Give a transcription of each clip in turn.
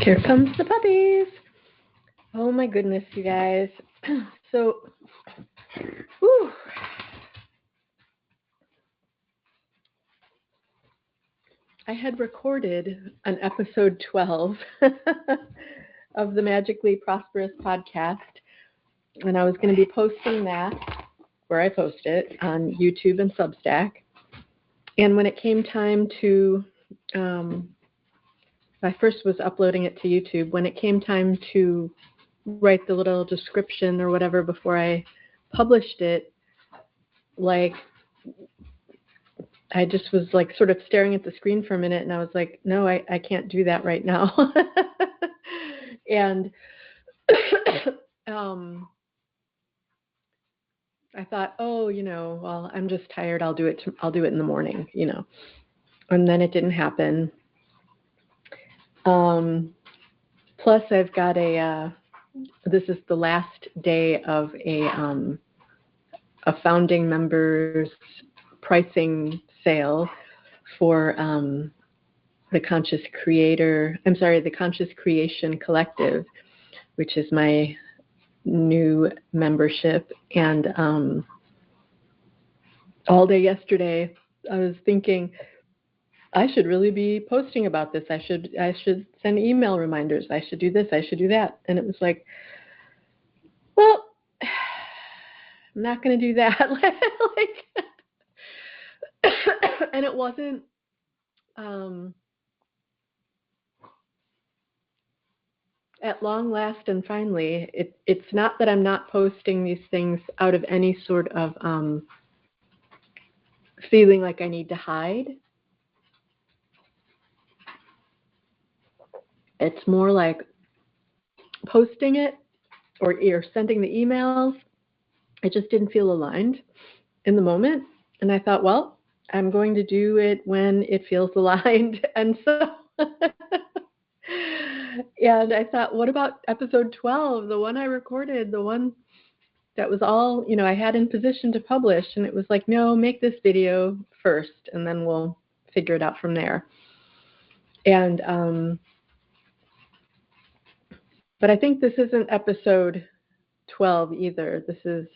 Here comes the puppies. Oh my goodness, you guys. So, whew. I had recorded an episode 12 of the Magically Prosperous podcast, and I was going to be posting that, where I post it, on YouTube and Substack. And when it came time to, I first was uploading it to YouTube. When it came time to write the little description or whatever before I published it, like, I just was like sort of staring at the screen for a minute, and I was like, no, I can't do that right now. And I thought, oh, well, I'm just tired. I'll do it in the morning, And then it didn't happen. Plus, I've got this is the last day of a founding members pricing sale for the Conscious Creation Collective, which is my new membership. And all day yesterday, I was thinking, I should really be posting about this. I should send email reminders. I should do this. I should do that. And it was like, well, I'm not going to do that. And it wasn't. At long last and finally, it's not that I'm not posting these things out of any sort of feeling like I need to hide. It's more like posting it or sending the emails. I just didn't feel aligned in the moment. And I thought, well, I'm going to do it when it feels aligned. And so, and I thought, what about episode 12, the one I recorded, the one that was all, I had in position to publish. And it was like, no, make this video first, and then we'll figure it out from there. And, but I think this isn't episode 12 either. This is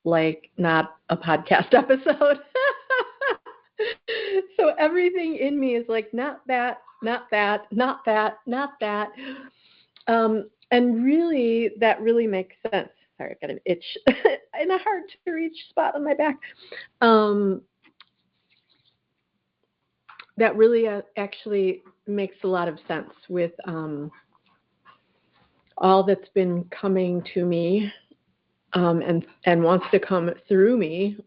like not a podcast episode. So everything in me is like, not that, not that, not that, not that. And really, that really makes sense. Sorry, I've got an itch in a hard to reach spot on my back. That really actually makes a lot of sense with all that's been coming to me and wants to come through me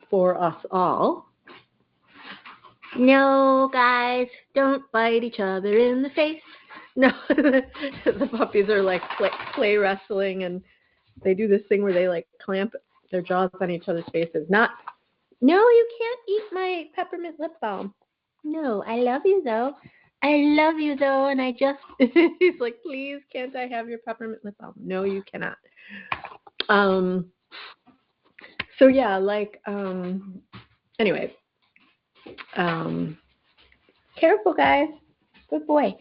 for us all. No, guys, don't bite each other in the face. No, the puppies are like play wrestling, and they do this thing where they like clamp their jaws on each other's faces. No, you can't eat my peppermint lip balm. No, I love you though. And I just, he's like, please, can't I have your peppermint lip balm? No, you cannot. So yeah, like, anyway, careful, guys. Good boy.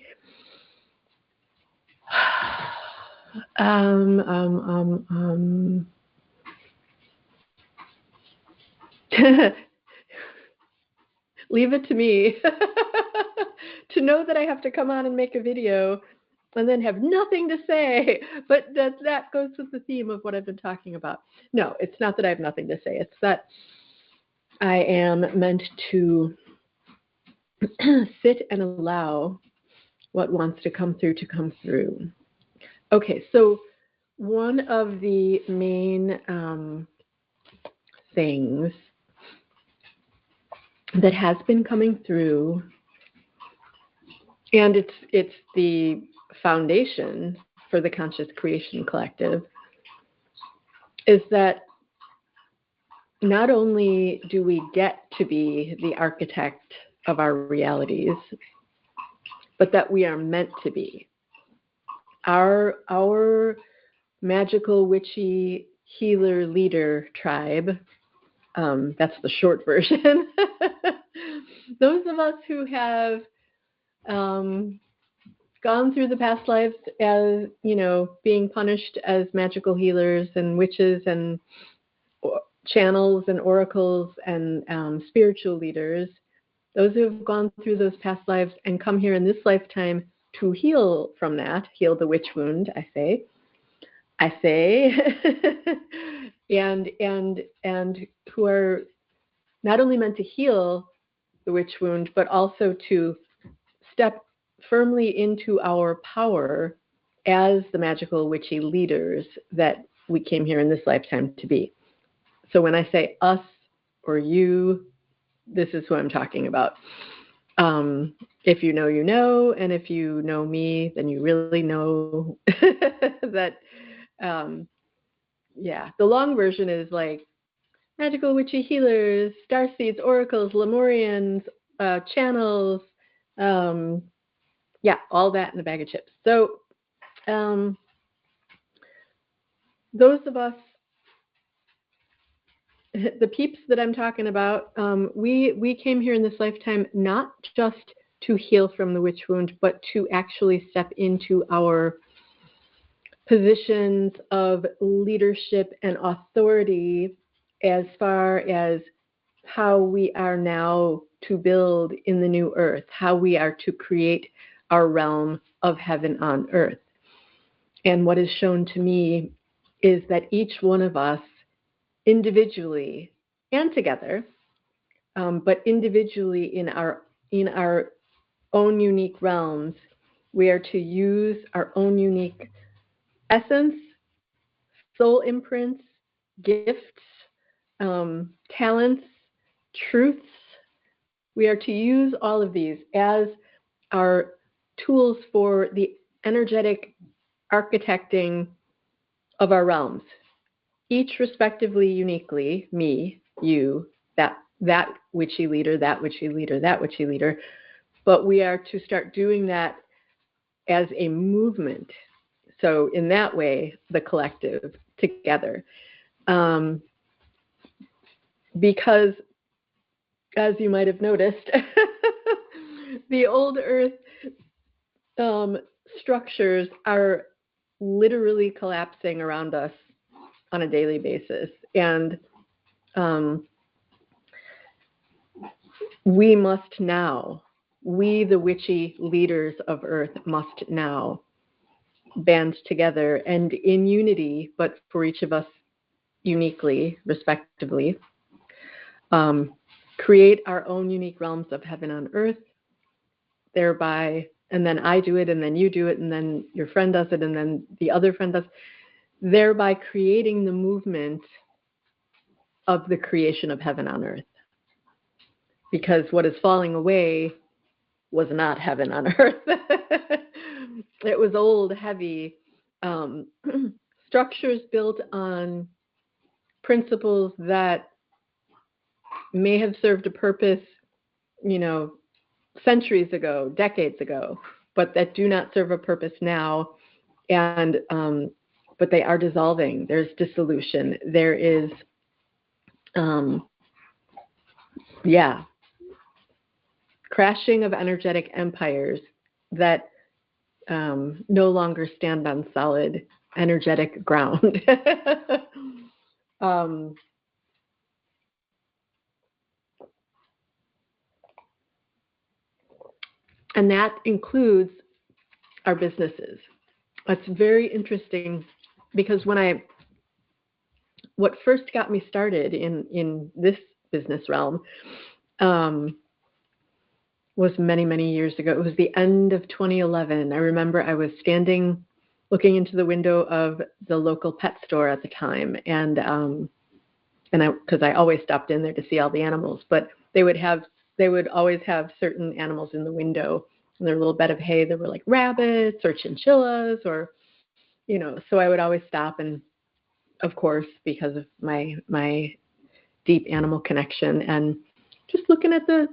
Leave it to me to know that I have to come on and make a video and then have nothing to say. But that goes with the theme of what I've been talking about. No, it's not that I have nothing to say. It's that I am meant to sit and allow what wants to come through. Okay, so one of the main things that has been coming through, and it's the foundation for the Conscious Creation Collective, is that not only do we get to be the architect of our realities, but that we are meant to be. Our magical, witchy, healer, leader tribe, that's the short version. Those of us who have gone through the past lives as, being punished as magical healers and witches and channels and oracles and spiritual leaders, those who have gone through those past lives and come here in this lifetime to heal from that, heal the witch wound, I say, and who are not only meant to heal the witch wound, but also to step firmly into our power as the magical witchy leaders that we came here in this lifetime to be. So when I say us or you, this is who I'm talking about. If you know, you know, and if you know me, then you really know that, the long version is like magical witchy healers, starseeds, oracles, Lemurians, channels, all that in a bag of chips. So those of us, the peeps that I'm talking about, we came here in this lifetime not just to heal from the witch wound, but to actually step into our positions of leadership and authority as far as how we are now to build in the new earth, how we are to create our realm of heaven on earth. And what is shown to me is that each one of us individually and together, but individually in our own unique realms, we are to use our own unique essence, soul imprints, gifts, talents, truths. We are to use all of these as our tools for the energetic architecting of our realms, each respectively, uniquely, me, you, that witchy leader, that witchy leader, that witchy leader. But we are to start doing that as a movement. So in that way, the collective together. Because, as you might have noticed, the old earth structures are literally collapsing around us on a daily basis. And we must now, we the witchy leaders of earth must now band together and in unity, but for each of us uniquely, respectively, create our own unique realms of heaven on earth, thereby, and then I do it, and then you do it, and then your friend does it, and then the other friend does, thereby creating the movement of the creation of heaven on earth. Because what is falling away was not heaven on earth. It was old, heavy structures built on principles that may have served a purpose, centuries ago, decades ago, but that do not serve a purpose now. And but they are dissolving. There's dissolution. There is, crashing of energetic empires that no longer stand on solid energetic ground. And that includes our businesses. It's very interesting because what first got me started in this business realm was many, many years ago. It was the end of 2011. I remember I was standing looking into the window of the local pet store at the time, and because I always stopped in there to see all the animals, but they would always have certain animals in the window. In their little bed of hay, there were like rabbits or chinchillas, or so I would always stop, and of course, because of my deep animal connection, and just looking at the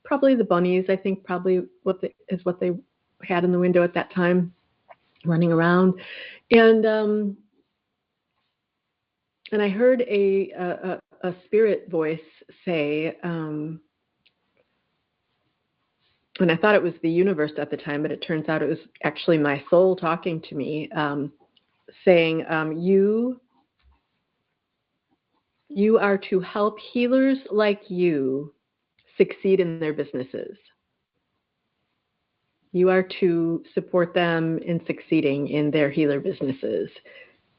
probably the bunnies, I think probably what they had in the window at that time, running around, and I heard a spirit voice say, and I thought it was the universe at the time, but it turns out it was actually my soul talking to me, saying, you are to help healers like you succeed in their businesses. You are to support them in succeeding in their healer businesses.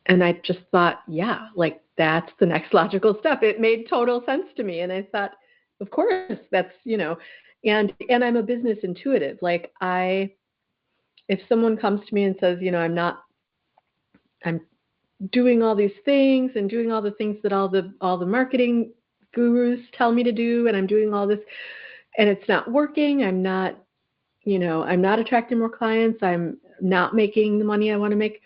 And I just thought, yeah, like that's the next logical step. It made total sense to me. And I thought, of course, that's, and I'm a business intuitive. Like if someone comes to me and says, I'm doing all these things and doing all the things that all the marketing gurus tell me to do, and I'm doing all this and it's not working, I'm not attracting more clients, I'm not making the money I want to make,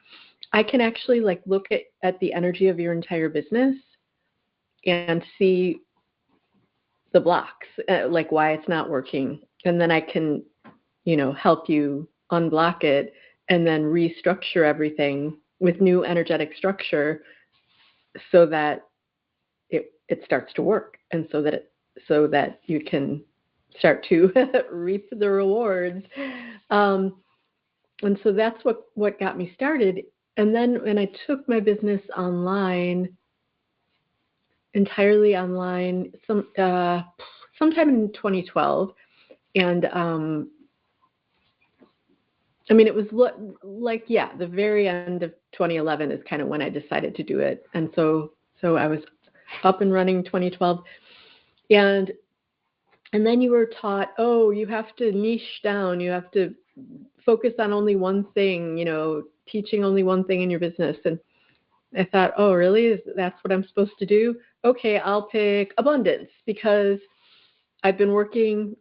I can actually like look at the energy of your entire business and see the blocks, like why it's not working. And then I can, help you unblock it and then restructure everything with new energetic structure so that it starts to work, and so that you can start to reap the rewards. And so that's what got me started. And then when I took my business entirely online, sometime in 2012, and it was the very end of 2011 is kind of when I decided to do it. And so I was up and running 2012, and then you were taught, oh, you have to niche down, you have to focus on only one thing, teaching only one thing in your business. And I thought, oh, really? That's what I'm supposed to do? Okay, I'll pick abundance, because I've been working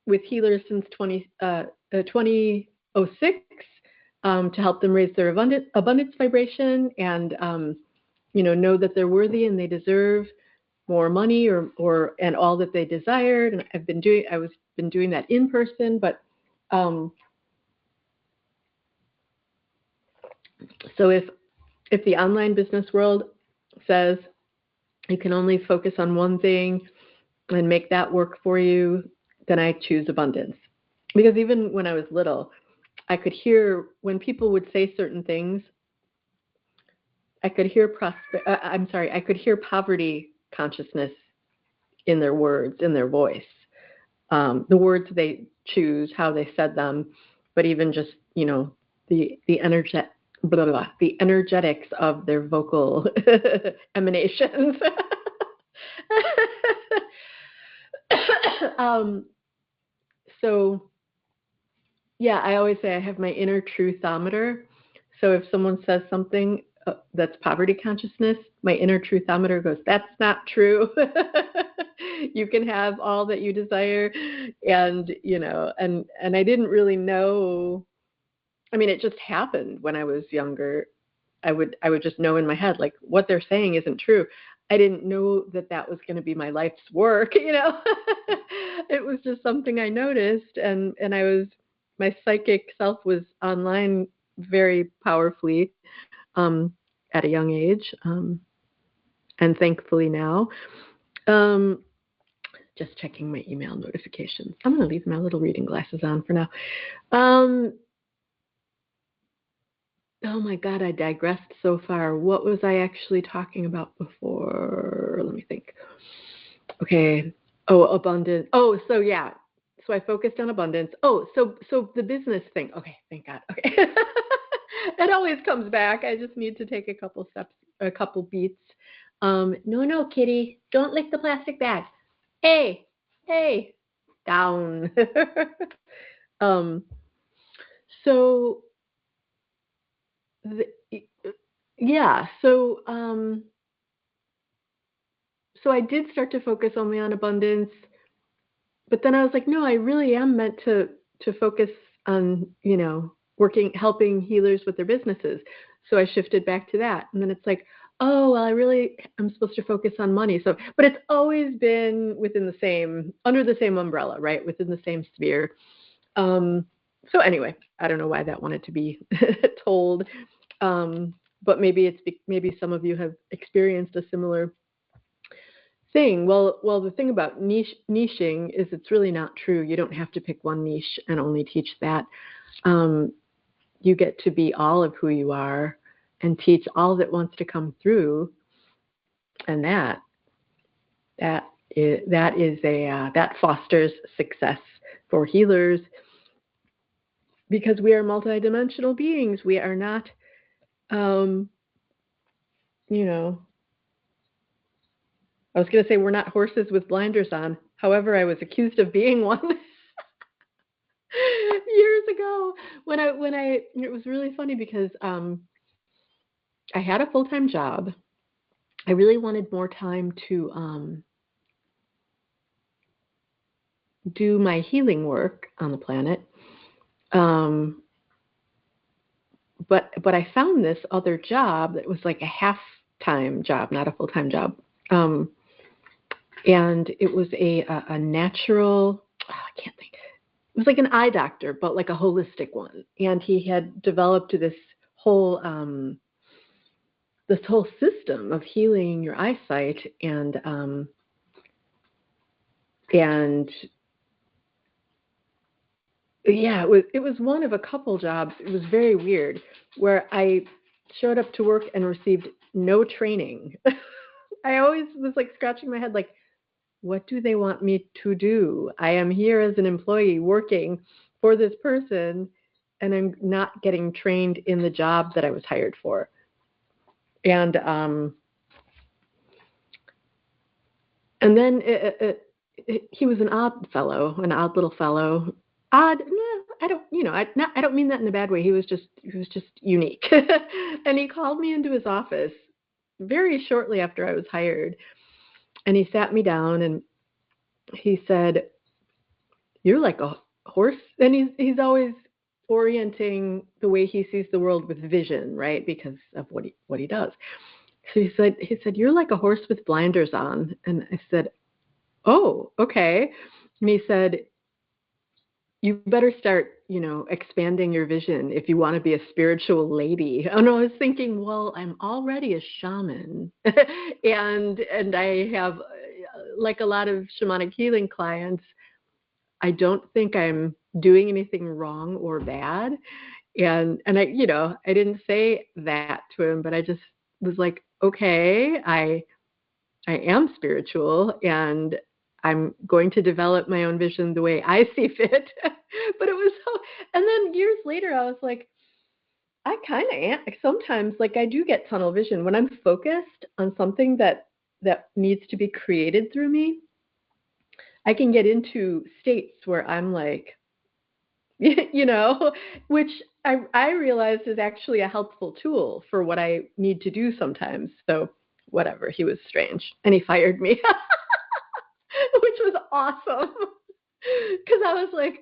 with healers since 2006 to help them raise their abundance vibration and, know that they're worthy and they deserve more money and all that they desired. And I've been doing that in person, but so if the online business world says you can only focus on one thing and make that work for you, then I choose abundance. Because even when I was little, I could hear when people would say certain things, I could hear poverty consciousness in their words, in their voice. The words they choose, how they said them, but even just, the energetics of their vocal emanations. So yeah, I always say I have my inner truthometer. So if someone says something that's poverty consciousness, my inner truthometer goes, that's not true. You can have all that you desire. And, and I didn't really know. It just happened when I was younger. I would just know in my head, like, what they're saying isn't true. I didn't know that was going to be my life's work, It was just something I noticed, and my psychic self was online very powerfully at a young age, and thankfully now. Just checking my email notifications. I'm going to leave my little reading glasses on for now. Oh my God, I digressed so far. What was I actually talking about before? Let me think. Okay. Oh, abundance. Oh, so yeah. So I focused on abundance. Oh, so the business thing. Okay, thank God. Okay. It always comes back. I just need to take a couple steps, a couple beats. No, kitty. Don't lick the plastic bag. Hey, down. So yeah, so I did start to focus only on abundance, but then I was like, no, I really am meant to focus on, helping healers with their businesses. So I shifted back to that. And then it's like, oh, well, I'm supposed to focus on money. So, but it's always been under the same umbrella, right? Within the same sphere. So anyway, I don't know why that wanted to be told. But maybe maybe some of you have experienced a similar thing. Well, the thing about niching is it's really not true. You don't have to pick one niche and only teach that. You get to be all of who you are and teach all that wants to come through, and that fosters success for healers, because we are multidimensional beings. We are not, you know, I was going to say we're not horses with blinders on. However, I was accused of being one years ago when I it was really funny because I had a full-time job. I really wanted more time to do my healing work on the planet. But I found this other job that was like a half-time job, not a full-time job. And it was a natural, I can't think. It was like an eye doctor, but like a holistic one. And he had developed this whole system of healing your eyesight, and yeah, it was one of a couple jobs. It was very weird, where I showed up to work and received no training. I always was like scratching my head, like, what do they want me to do? I am here as an employee working for this person, and I'm not getting trained in the job that I was hired for. And then he was an odd little fellow. Odd? I don't, I don't mean that in a bad way. He was just unique. And he called me into his office very shortly after I was hired, and he sat me down and he said, "You're like a horse." And he's always orienting the way he sees the world with vision, right? Because of what he does. So he said, "You're like a horse with blinders on." And I said, "Oh, okay." And he said, "You better start, expanding your vision if you want to be a spiritual lady." And I was thinking, well, I'm already a shaman, and I have, like a lot of shamanic healing clients, I don't think I'm doing anything wrong or bad. And I didn't say that to him, but I just was like, okay, I am spiritual, and I'm going to develop my own vision the way I see fit. But it was so, and then years later, I was like, I kind of am. Sometimes, like, I do get tunnel vision when I'm focused on something that needs to be created through me. I can get into states where I'm like, which I realized is actually a helpful tool for what I need to do sometimes. So whatever, he was strange, and he fired me, which was awesome, because I was like,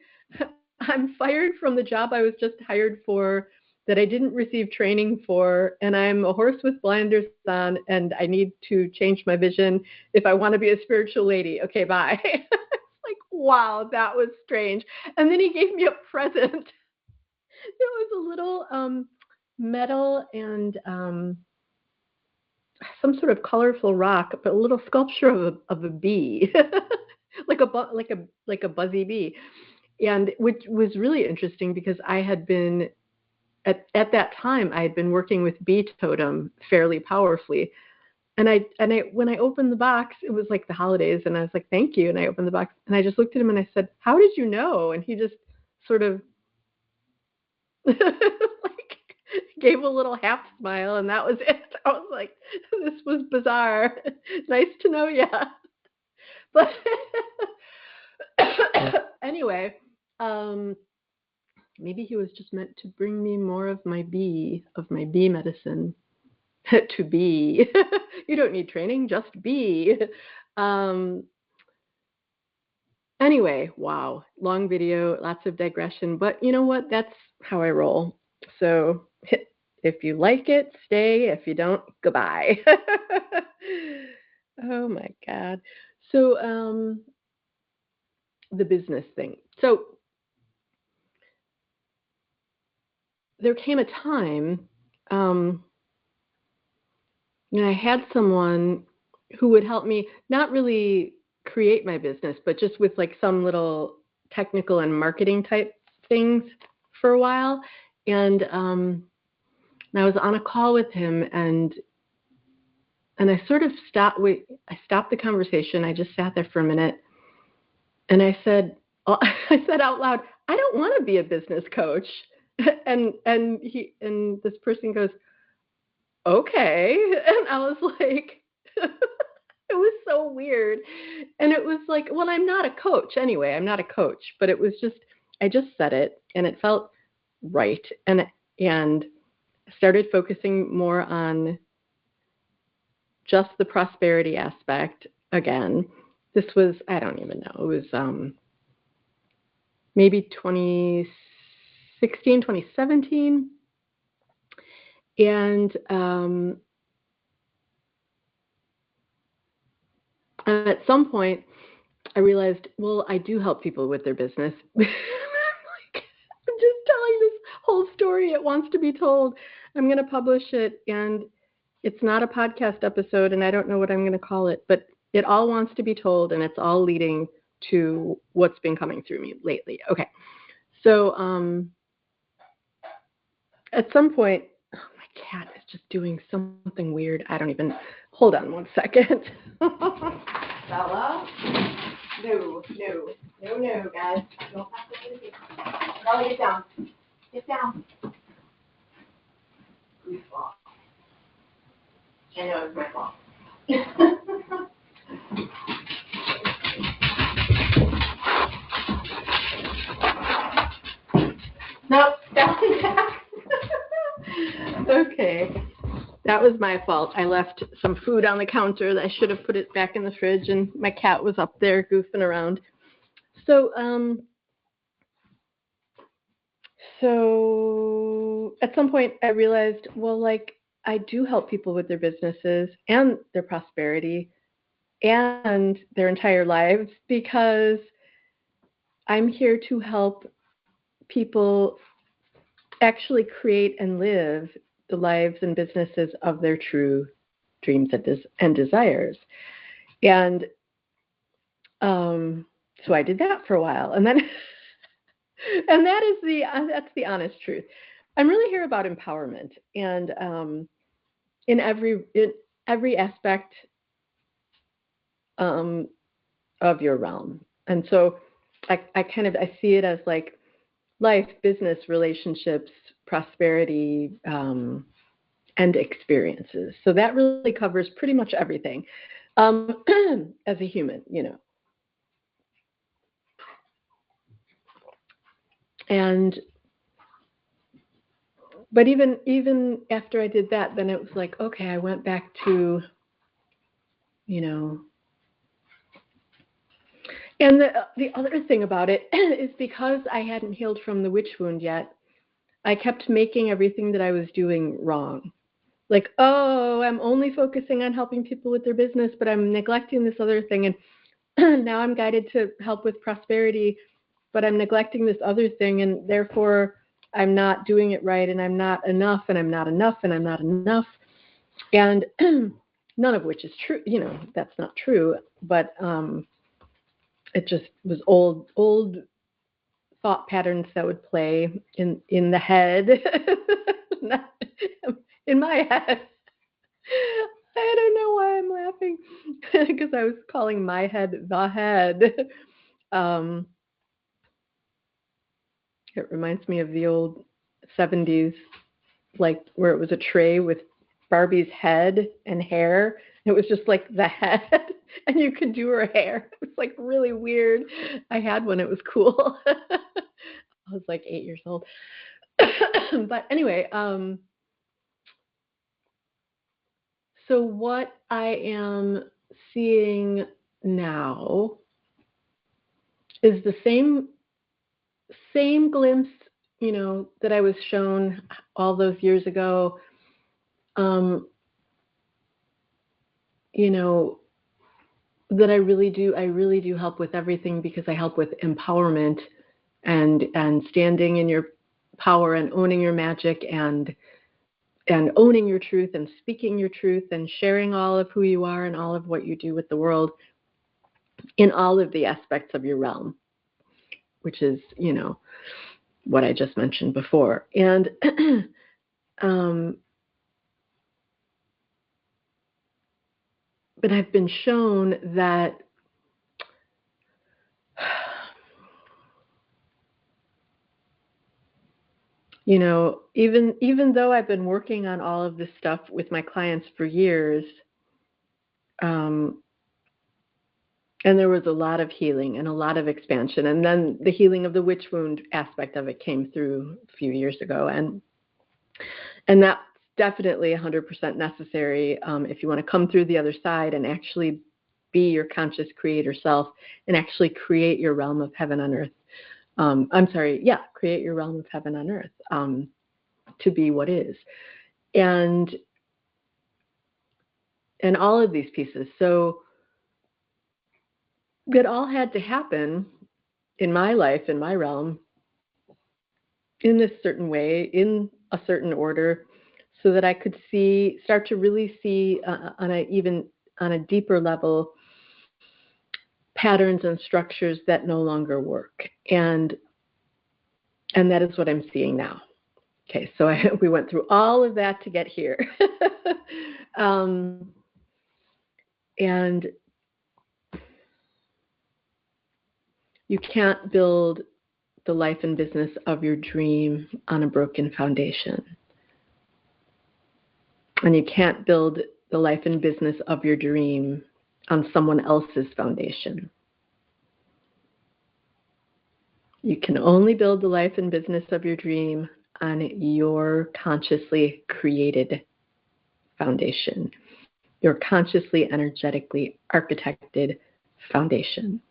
I'm fired from the job I was just hired for, that I didn't receive training for, and I'm a horse with blinders on, and I need to change my vision if I want to be a spiritual lady. Okay, bye. Like, wow, that was strange. And then he gave me a present. It was a little metal and some sort of colorful rock, but a little sculpture of a bee, like a buzzy bee, and which was really interesting because I had been at that time I had been working with bee totem fairly powerfully. And I when I opened the box, it was like the holidays, and I was like, "Thank you." And I opened the box, and I just looked at him and I said, "How did you know?" And he just sort of like gave a little half smile, and that was it. I was like, "This was bizarre. Nice to know you." But anyway, maybe he was just meant to bring me more of my bee medicine. To be. You don't need training, just be. Um, anyway, wow, long video, lots of digression, but you know what? That's how I roll. So if you like it, stay. If you don't, goodbye. Oh my God. So the business thing. So there came a time, I had someone who would help me not really create my business, but just with like some little technical and marketing type things for a while. And I was on a call with him, and I sort of stopped. I stopped the conversation. I just sat there for a minute, and I said out loud, "I don't want to be a business coach." And this person goes, "Okay," and I was like, it was so weird, and it was like, well, I'm not a coach anyway. I'm not a coach, but it was just, I just said it, and it felt right, and started focusing more on just the prosperity aspect again. This was, I don't even know, it was maybe 2016, 2017. And at some point, I realized, well, I do help people with their business. I'm just telling this whole story. It wants to be told. I'm going to publish it, and it's not a podcast episode, and I don't know what I'm going to call it, but it all wants to be told, and it's all leading to what's been coming through me lately. Okay. So at some point, oh, my cat is just doing something weird. I don't even, hold on one second. Bella? No, guys. Don't have to do this. Bella, get down. Get down. Goofball. I know it's my fault. Nope, that one's back. Okay, that was my fault. I left some food on the counter. I should have put it back in the fridge, and my cat was up there goofing around. So at some point I realized, well, like, I do help people with their businesses and their prosperity and their entire lives, because I'm here to help people actually create and live the lives and businesses of their true dreams and desires. And so I did that for a while, and then and that's the honest truth. I'm really here about empowerment, and in every aspect of your realm. And so I see it as like life, business, relationships, prosperity, and experiences. So that really covers pretty much everything as a human, And but even after I did that, then it was like, okay, I went back to, And the other thing about it is, because I hadn't healed from the witch wound yet, I kept making everything that I was doing wrong. Like, oh, I'm only focusing on helping people with their business, but I'm neglecting this other thing. And now I'm guided to help with prosperity, but I'm neglecting this other thing, and therefore I'm not doing it right, and I'm not enough, and I'm not enough, and I'm not enough. And none of which is true. That's not true. But it just was old thought patterns that would play in the head, not in my head. I don't know why I'm laughing, because I was calling my head the head. It reminds me of the old 70s, like where it was a tray with Barbie's head and hair. It was just like the head, and you could do her hair. It was like really weird. I had one. It was cool. I was like 8 years old. But anyway, so what I am seeing now is the same glimpse, that I was shown all those years ago. That I really do help with everything, because I help with empowerment and standing in your power and owning your magic and and owning your truth and speaking your truth and sharing all of who you are and all of what you do with the world in all of the aspects of your realm, which is, what I just mentioned before. And but I've been shown that even though I've been working on all of this stuff with my clients for years, and there was a lot of healing and a lot of expansion, and then the healing of the witch wound aspect of it came through a few years ago, and that's definitely 100% necessary if you want to come through the other side and actually be your conscious creator self and actually create your realm of heaven on earth. Create your realm of heaven on earth to be what is. And all of these pieces. So it all had to happen in my life, in my realm, in this certain way, in a certain order, so that I could start to really see on a deeper level patterns and structures that no longer work. And that is what I'm seeing now. Okay, so we went through all of that to get here. And you can't build the life and business of your dream on a broken foundation. And you can't build the life and business of your dream on someone else's foundation. You can only build the life and business of your dream on your consciously created foundation, your consciously, energetically architected foundation.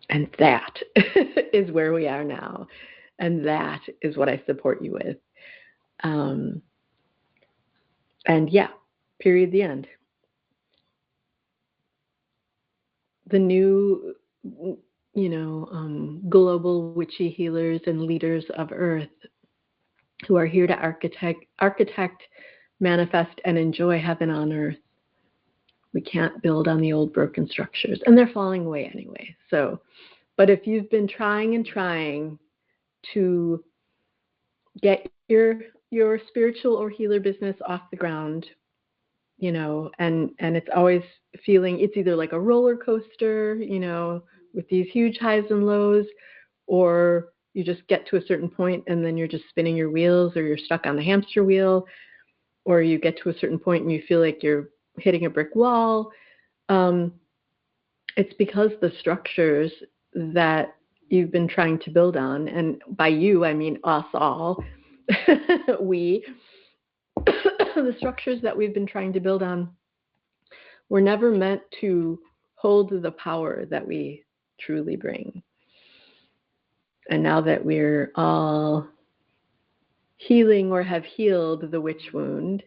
And that is where we are now. And that is what I support you with. And yeah, period, the end. The new, global witchy healers and leaders of Earth who are here to architect, manifest, and enjoy heaven on Earth. We can't build on the old broken structures, and they're falling away anyway. So, but if you've been trying and trying to get your spiritual or healer business off the ground, and it's always feeling it's either like a roller coaster, with these huge highs and lows, or you just get to a certain point and then you're just spinning your wheels, or you're stuck on the hamster wheel, or you get to a certain point and you feel like you're hitting a brick wall. It's because the structures that you've been trying to build on, and by you, I mean us all, the structures that we've been trying to build on were never meant to hold the power that we truly bring. And now that we're all healing or have healed the witch wound,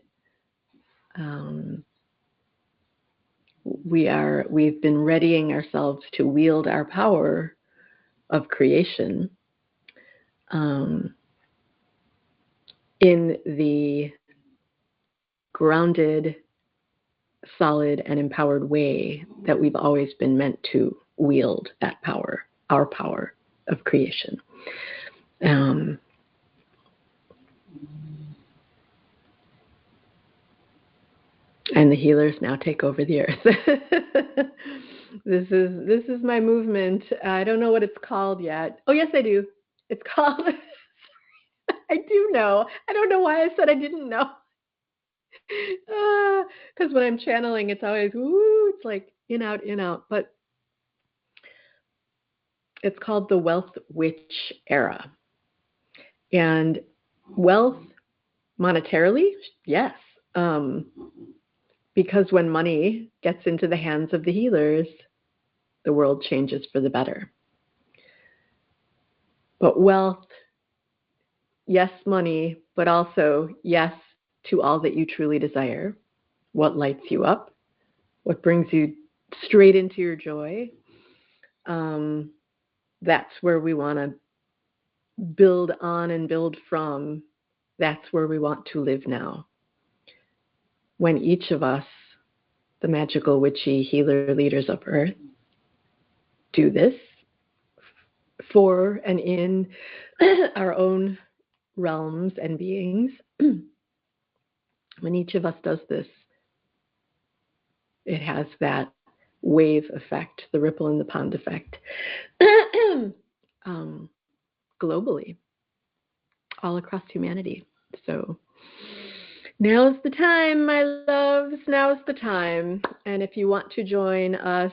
we've been readying ourselves to wield our power of creation in the grounded, solid, and empowered way that we've always been meant to wield that power, our power of creation. And the healers now take over the earth. This is my movement. I don't know what it's called yet. Oh, yes, I do. It's called, I do know. I don't know why I said I didn't know. Because when I'm channeling, it's always, it's like in, out. But it's called the Wealth Witch Era. And wealth, monetarily, yes. Because when money gets into the hands of the healers, the world changes for the better. But wealth, yes, money, but also yes to all that you truly desire. What lights you up, what brings you straight into your joy. That's where we want to build on and build from That's where we want to live now. When each of us, the magical, witchy, healer leaders of Earth, do this for and in our own realms and beings, when each of us does this, it has that wave effect, the ripple in the pond effect, globally, all across humanity. So now's the time, my loves. Now's the time. And if you want to join us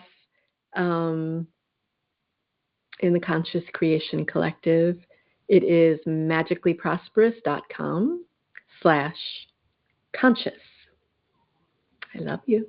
in the Conscious Creation Collective, it is magicallyprosperous.com/conscious. I love you.